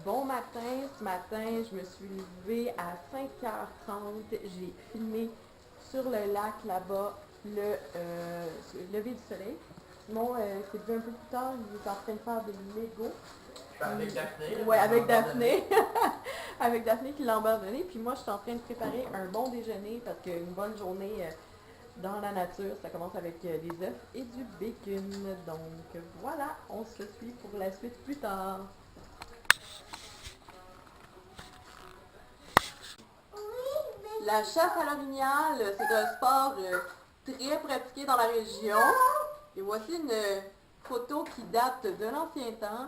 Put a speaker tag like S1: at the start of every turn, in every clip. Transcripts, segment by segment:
S1: Bon matin, ce matin je me suis levée à 5h30, j'ai filmé sur le lac là-bas le lever du soleil. Simon s'est levé un peu plus tard, il est en train de faire des Lego.
S2: Avec Daphné.
S1: Ouais, avec Daphné. Avec Daphné qui l'a abandonné. Puis moi je suis en train de préparer un bon déjeuner parce qu'une bonne journée dans la nature, ça commence avec des œufs et du bacon. Donc voilà, on se suit pour la suite plus tard. La chasse à l'orignal, c'est un sport très pratiqué dans la région. Et voici une photo qui date d'un ancien temps,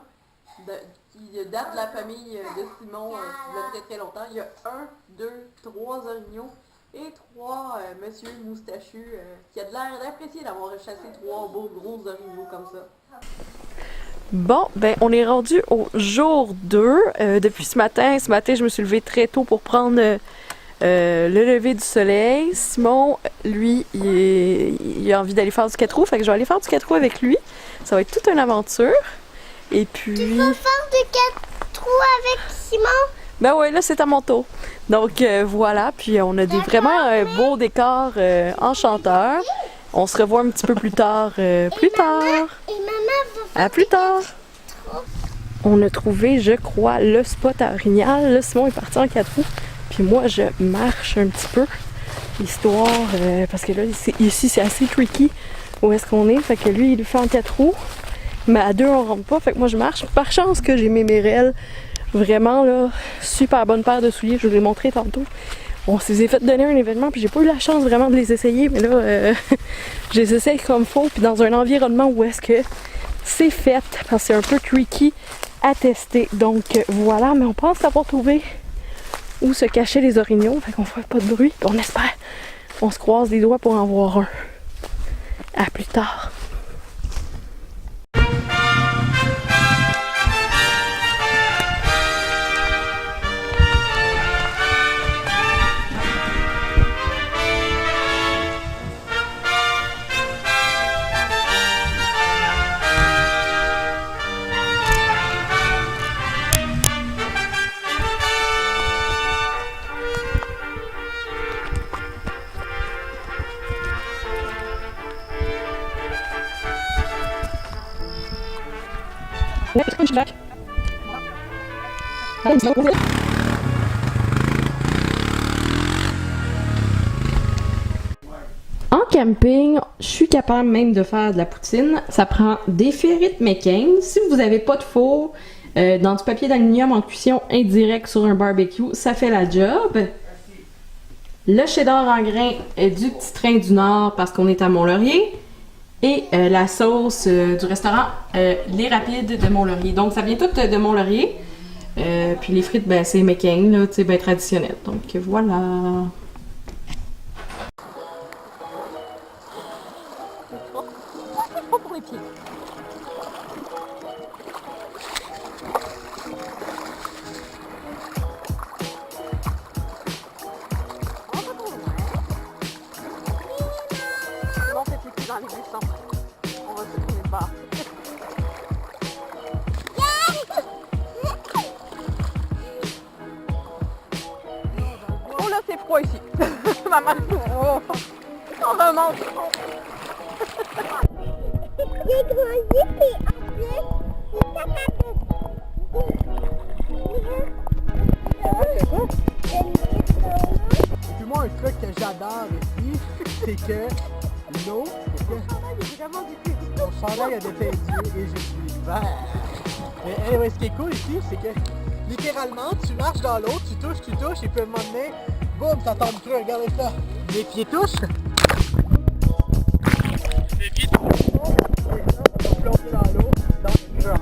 S1: qui date de la famille de Simon il y a très très longtemps. Il y a 1, 2, 3 orignaux et 3 monsieur moustachus qui a de l'air d'apprécier d'avoir chassé 3 beaux gros orignaux comme ça. Bon, ben on est rendu au jour 2. Depuis ce matin, je me suis levée très tôt pour prendre le lever du soleil. Simon, lui, il a envie d'aller faire du 4 roues, fait que je vais aller faire du 4 roues avec lui. Ça va être toute une aventure. Et puis...
S3: Tu vas faire du 4 roues avec Simon?
S1: Ben ouais, là c'est à mon tour. Donc voilà, puis on a vraiment beaux décors enchanteurs. On se revoit un petit peu plus tard.
S3: Et maman va
S1: À plus tard! On a trouvé, je crois, le spot à Orignal. Là, Simon est parti en 4 roues. Puis moi, je marche un petit peu, histoire, parce que là, ici, c'est assez tricky où est-ce qu'on est. Fait que lui, il fait en 4 roues, mais à 2, on rentre pas. Fait que moi, je marche. Par chance que j'ai mes Merrell. Vraiment, là, super bonne paire de souliers. Je vous l'ai montré tantôt. On s'est fait donner un événement, puis j'ai pas eu la chance vraiment de les essayer. Mais là, je les essaye comme faut, puis dans un environnement où est-ce que c'est fait, parce que c'est un peu tricky à tester. Donc voilà, mais on pense avoir trouvé où se cachaient les orignaux, fait qu'on fait pas de bruit, puis on espère, on se croise les doigts pour en voir un. À plus tard. En camping, je suis capable même de faire de la poutine. Ça prend des ferrites McCain. Si vous n'avez pas de four, dans du papier d'aluminium en cuisson indirecte sur un barbecue, ça fait la job. Le cheddar en grains du Petit Train du Nord parce qu'on est à Mont-Laurier. Et la sauce du restaurant Les Rapides de Mont-Laurier. Donc ça vient tout de Mont-Laurier. Puis les frites, ben c'est McCain, là, tu sais, ben traditionnel. Donc voilà. Pas pour les pieds. On fait les pieds dans les buissons. On va se tourner de bord. Oh là, c'est froid ici. Maman, oh, on remonte.
S3: J'ai grandi et en plus, je suis capable
S2: Puis moi, un truc que j'adore ici, c'est que l'eau, mon chandail a des yeux et je suis vert. Mais anyway, ce qui est cool ici, c'est que littéralement, tu marches dans l'eau, tu touches, et puis à un moment donné, boum, ça tombe creux, regardez ça. Les pieds touchent. Les pieds touchent. On va plonger dans l'eau, dans le creux.